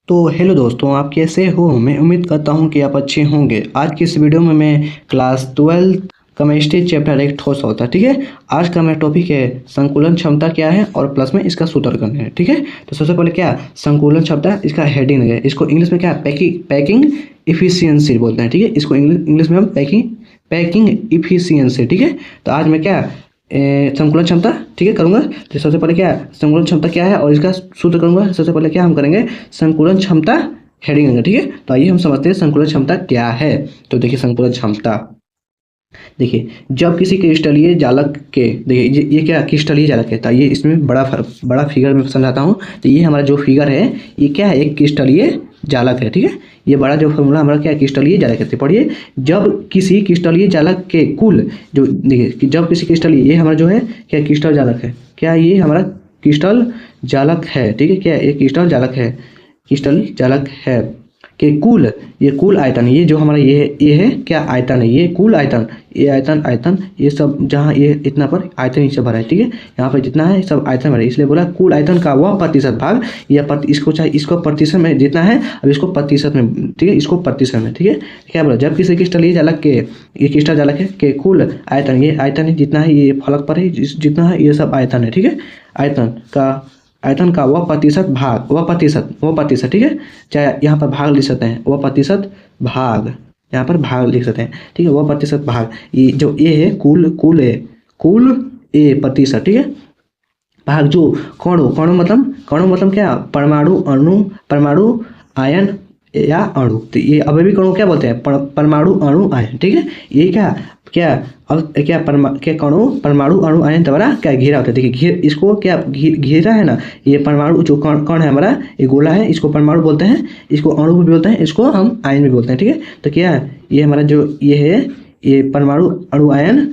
तो हेलो दोस्तों, आप कैसे हो। मैं उम्मीद करता हूं कि आप अच्छे होंगे। आज की इस वीडियो में मैं क्लास 12 केमिस्ट्री चैप्टर एक ठोस होता है, ठीक है। आज का मेरा टॉपिक है संकुलन क्षमता क्या है और प्लस में इसका सूत्रकरण है, ठीक है। तो सबसे पहले क्या संकुलन क्षमता, इसका हेडिंग है, इसको इंग्लिश में क्या पैकिंग इफिशियंसी बोलते हैं, ठीक है। इसको इंग्लिश में हम पैकिंग इफिशियंसी, ठीक है। तो आज मैं क्या संकुलन क्षमता, ठीक है, करूंगा। तो सबसे पहले क्या संकुलन क्षमता क्या है और इसका सूत्र करूंगा। सबसे पहले क्या हम करेंगे, संकुलन क्षमता हेडिंग करेंगे, ठीक है। तो आइए हम समझते हैं संकुलन क्षमता क्या है। तो देखिए संकुलन क्षमता, देखिए जब किसी क्रिस्टलीय जालक के, देखिए ये क्या क्रिस्टलीय जालक है। तो ये इसमें बड़ा फिगर में समझाता हूँ। तो ये हमारा जो फिगर है ये क्या है, एक क्रिस्टलीय जालक है, ठीक है। ये बड़ा जो फॉर्मूला हमारा क्या क्रिस्टलीय जालक है। पढ़िए, जब किसी क्रिस्टलीय जालक के कुल, जो देखिए जब किसी क्रिस्टलीय, ये हमारा जो है क्या क्रिस्टल जालक है, क्या ये हमारा क्रिस्टल जालक है, ठीक है। क्या ये क्रिस्टल जालक है, क्रिस्टल जालक है के कुल, ये कुल आयतन, ये जो हमारा ये है क्या आयतन है, ये कुल आयतन, ये आयतन ये सब जहाँ ये इतना पर आयतन ही सब भरा है, ठीक है। यहाँ पर जितना है सब आयतन भरा है, इसलिए बोला कुल आयतन का वह प्रतिशत भाग, या इसको चाहे इसको प्रतिशत में जितना है, अब इसको प्रतिशत में, ठीक है, इसको प्रतिशत में, ठीक है। क्या बोला, जब किसी क्रिस्टलीय जालक के, ये क्रिस्टल जालक है के कुल आयतन, ये आयतन है जितना है, ये फलक पर है जितना है, ये सब आयतन है, ठीक है। आयतन का वह प्रतिशत भाग, वह प्रतिशत, ठीक है। चाहे यहाँ पर भाग लिख सकते हैं, वह प्रतिशत भाग, यहाँ पर भाग लिख सकते हैं, ठीक है। वह प्रतिशत भाग, ये जो ए है कुल ए प्रतिशत, ठीक है। भाग जो कणों मतलब क्या परमाणु आयन या अणु। तो ये अभी भी कणों क्या बोलते हैं, परमाणु अणु आयन, ठीक है। ये क्या अब क्या कणों परमाणु अणु आयन द्वारा क्या घेरा होता है। देखिए इसको क्या घेरा है ना, ये परमाणु जो कण है हमारा, ये गोला है, इसको परमाणु बोलते हैं, इसको अणु भी बोलते हैं, इसको हम आयन भी बोलते हैं, ठीक है। तो क्या ये हमारा जो ये है, ये परमाणु अणु आयन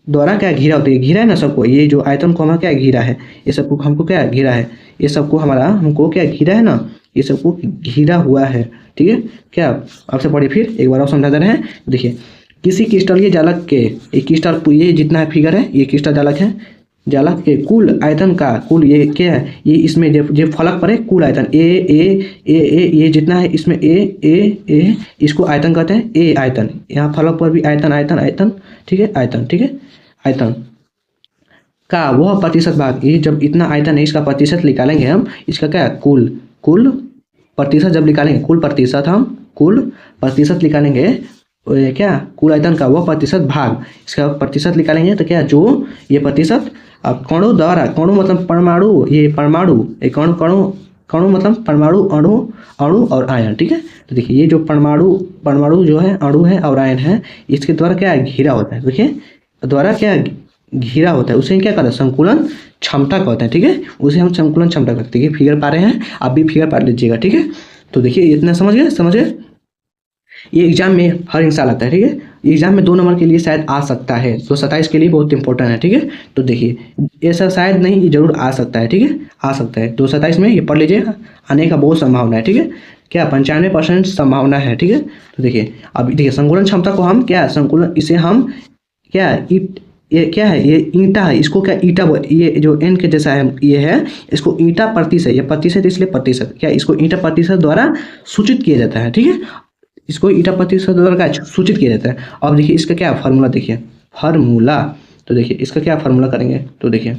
द्वारा क्या घिरा होता है, घिरा है ना सबको, ये जो आयतन को हमारा क्या घिरा है, ये सबको हमको क्या घिरा है, ये सबको हमारा हमको क्या घिरा है ना, ये सबको घिरा हुआ है, ठीक है। क्या आपसे पढ़िए फिर एक बार और समझा दे रहे हैं। देखिए किसी क्रिस्टलीय जालक के, ये जितना है फिगर है, ये क्रिस्टल जालक है, जालक के कुल आयतन का कुल, ये क्या है, ये इसमें जो फलक पर है कुल आयतन ए ये जितना है इसमें ए इसको आयतन कहते हैं, ए आयतन, यहाँ फलक पर भी आयतन, ठीक है, आयतन का वह प्रतिशत भाग, ये जब इतना आयतन है इसका प्रतिशत निकालेंगे हम, इसका क्या कुल प्रतिशत जब निकालेंगे, कुल प्रतिशत निकालेंगे, क्या कुल आयतन का वह प्रतिशत भाग, इसका प्रतिशत निकालेंगे। तो क्या जो ये प्रतिशत अब कणों द्वारा, कणों मतलब परमाणु, ये कणों मतलब परमाणु अणु और आयन, ठीक है। तो देखिए ये जो परमाणु जो है, अणु है और आयन है, इसके द्वारा क्या घिरा होता है, देखिए द्वारा क्या घिरा होता है, उसे क्या कहते हैं, संकुलन क्षमता कहते हैं, ठीक है। उसे हम संकुलन क्षमता कहते हैं। फिगर पा रहे हैं, आप भी फिगर पा लीजिएगा, ठीक है। तो देखिए इतना समझ गए। ये एग्जाम में हर साल आता है, ठीक है। एग्जाम में 2 नंबर के लिए शायद आ सकता है, 227 के लिए बहुत इंपॉर्टेंट है, ठीक है। तो देखिए ऐसा शायद नहीं, ये जरूर आ सकता है, ठीक है, आ सकता है 227 में, ये पढ़ लीजिए, आने का बहुत संभावना है, ठीक है। क्या 95% संभावना है, ठीक है। तो देखिए अब देखिए संकुलन क्षमता को हम क्या इसे हम क्या ये क्या है, ये ईंटा है, इसको क्या ईंटा, ये जो एन के जैसा है, ये है, इसको ईंटा प्रतिशत, ये प्रतिशत इसलिए प्रतिशत, क्या इसको ईंटा प्रतिशत द्वारा सूचित किया जाता है, ठीक है। इसको ईटा प्रतिशत द्वारा क्या सूचित किया जाता है। अब देखिए इसका क्या फार्मूला, देखिए फार्मूला, तो देखिए इसका क्या फार्मूला करेंगे। तो देखिए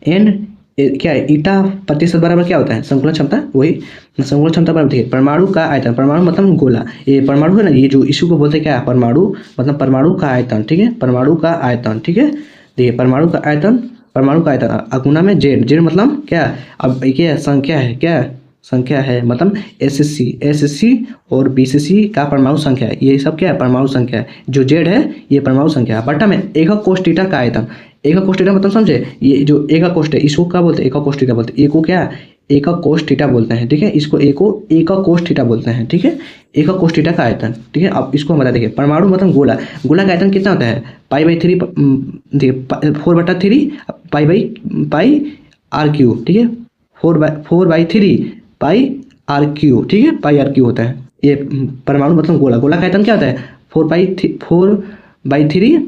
एन क्या है, ईटा प्रतिशत बराबर क्या होता है, संकुलन क्षमता, वही संकुलन क्षमता बराबर, देखिए परमाणु का आयतन, परमाणु मतलब गोला, ये परमाणु है ना, ये जो इसी को बोलते हैं क्या, परमाणु मतलब परमाणु का आयतन, ठीक है, परमाणु का आयतन, ठीक है। देखिए परमाणु का आयतन अगुना में जेड मतलब क्या, अब क्या संख्या है मतलब एसएससी और बीसीसी का परमाणु संख्या है, ये सब क्या है परमाणु संख्या है, जो जेड है ये परमाणु संख्या है, बटा में एकक कोस थीटा का आयतन, एकक कोस थीटा मतलब समझे, ये जो एकक कोस है इसको क्या बोलते हैं, एकक कोस थीटा बोलते हैं, एको क्या एकक कोस थीटा बोलते हैं, ठीक है, इसको एकक कोस थीटा बोलते हैं, ठीक है, एकक कोस थीटा का आयतन, ठीक है। अब इसको हम बता, देखिए परमाणु मतलब गोला का आयतन कितना होता है, पाई/3, देखिए 4/3 पाई आर क्यूब, ठीक है, 4/3 पाई आर क्यूब, ठीक है, पाई आर क्यूब होता है ये परमाणु मतलब गोला का आयतन क्या होता है, 4/3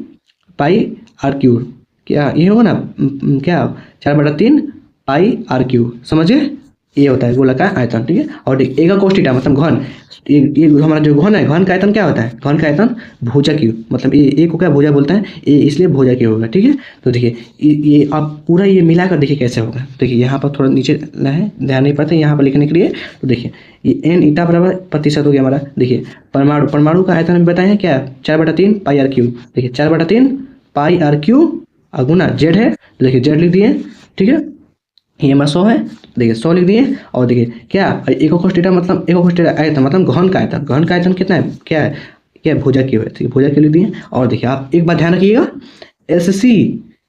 पाई आर क्यूब, क्या ये होगा ना, क्या 4/3 पाई आर क्यूब, समझिए ये होता है गोलाकार आयतन, ठीक है। और देखिए एका कोस थीटा मतलब घन, ये हमारा जो घन है, घन का आयतन क्या होता है, घन का आयतन भुजा क्यू, मतलब ये को क्या भुजा बोलता है, ये इसलिए भुजा क्यू होगा, ठीक है। तो देखिए ये आप पूरा ये मिलाकर देखिए कैसे होगा। देखिए यहाँ पर थोड़ा नीचे है, ध्यान नहीं पड़ता यहाँ पर लिखने के लिए। तो देखिए ये n ईटा बराबर प्रतिशत हो गया हमारा। देखिए परमाणु का आयतन बताए हैं क्या, 4/3 पाई आर क्यू। देखिए 4/3 पाई आर क्यू गुना जेड है, देखिए जेड लिख दिए, ठीक है। ये हमारा 100 है, देखिए 100 लिख दिए। और देखिए क्या एका कोस थीटा मतलब एका कोस थीटा आयतन मतलब घन का आयतन, घन का आयतन कितना है, क्या है, क्या भुजा क्यू है, ठीक है, भुजा क्यू लिख दिए। और देखिए आप एक बात ध्यान रखिएगा,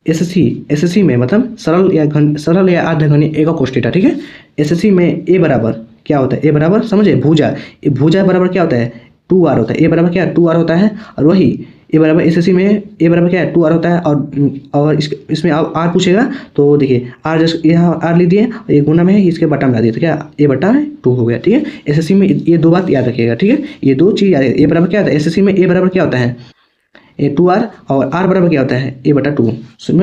एसएससी में मतलब सरल या अर्धघनी एका कोस थीटा, ठीक है। एसएससी में ए बराबर क्या होता है, ए बराबर समझे भुजा, भुजा बराबर क्या होता है 2r होता है, ए बराबर क्या 2r होता है। और वही ए बराबर एसएससी में ए बराबर क्या है 2r होता है। और इसमें आर पूछेगा तो देखिए आर जस्ट यहाँ आर लिख दिए, ये गुना में है, इसके बटा में ला दिए, तो क्या ए बटा 2 हो गया, ठीक है। एसएससी में ये दो बात याद रखिएगा, ठीक है, ये दो चीज़ याद है। ए बराबर क्या होता है, एसएससी में ए बराबर क्या होता है ए 2r, और आर बराबर क्या होता है a/2,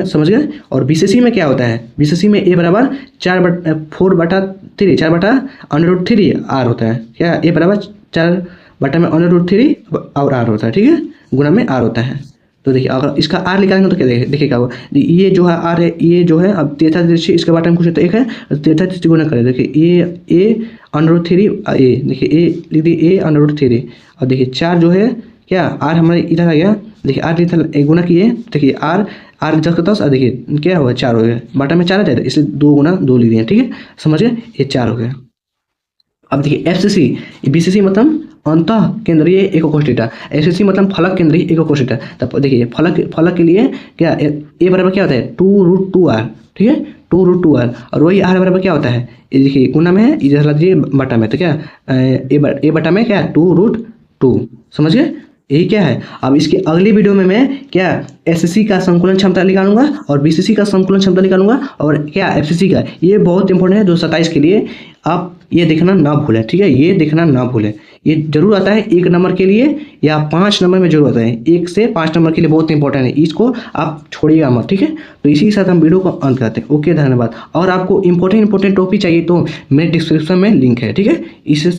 समझ गए। और बीसीसी में क्या होता है, बीसीसी में a बराबर 4/3 4/√3 r होता है, क्या a बराबर 4/√3 और r होता है, ठीक है, गुना में r होता है। तो देखिए अगर इसका r निकालेंगे तो क्या देखिए क्या होगा, ये जो है r है, ये जो है अब तेथा दृष्टि इसके बारे में कुछ तो एक है, तेथा दृष्टि गुना करें, देखिए a/3 a, देखिए a लिख दी a/3। और देखिए 4 जो है क्या r हमारे इधर आ गया, देखिए r इधर गुना किए, देखिए r 10 और देखिए क्या होगा 4 हो गया, बटा में 4 आ जाएगा, इसलिए 2 गुना 2 लिख दिए, ठीक है, समझ गए, ये 4 हो गया। अब देखिए एफसीसी, बीसीसी मतलब अंतः केंद्रीय एका कोस थीटा, एफसीसी मतलब फलक केंद्रीय एका कोस थीटा। तब देखिए फलक के लिए क्या ए बराबर क्या होता है 2√2r, ठीक है, 2√2r। और वही r बराबर क्या होता है, ये देखिए गुना में है, इधर लग जाइए बटा में, तो क्या ए बटा में क्या 2√2, समझ गए, यही क्या है। अब इसके अगली वीडियो में मैं क्या एसएससी का संकुलन क्षमता निकालूंगा और बीसीसी का संकुलन क्षमता निकालूंगा और क्या एफसीसी का, ये बहुत इंपॉर्टेंट है 227 के लिए, आप ये देखना ना भूलें, ठीक है, ये देखना ना भूलें। ये जरूर आता है 1 नंबर के लिए या 5 नंबर में जरूर आता है, 1 से 5 नंबर के लिए बहुत इंपॉर्टेंट है, इसको आप छोड़िएगा मत, ठीक है। तो इसी के साथ हम वीडियो को अंत करते हैं। ओके, धन्यवाद। और आपको इंपॉर्टेंट टॉपिक चाहिए तो मेरे डिस्क्रिप्शन में लिंक है, ठीक है, इससे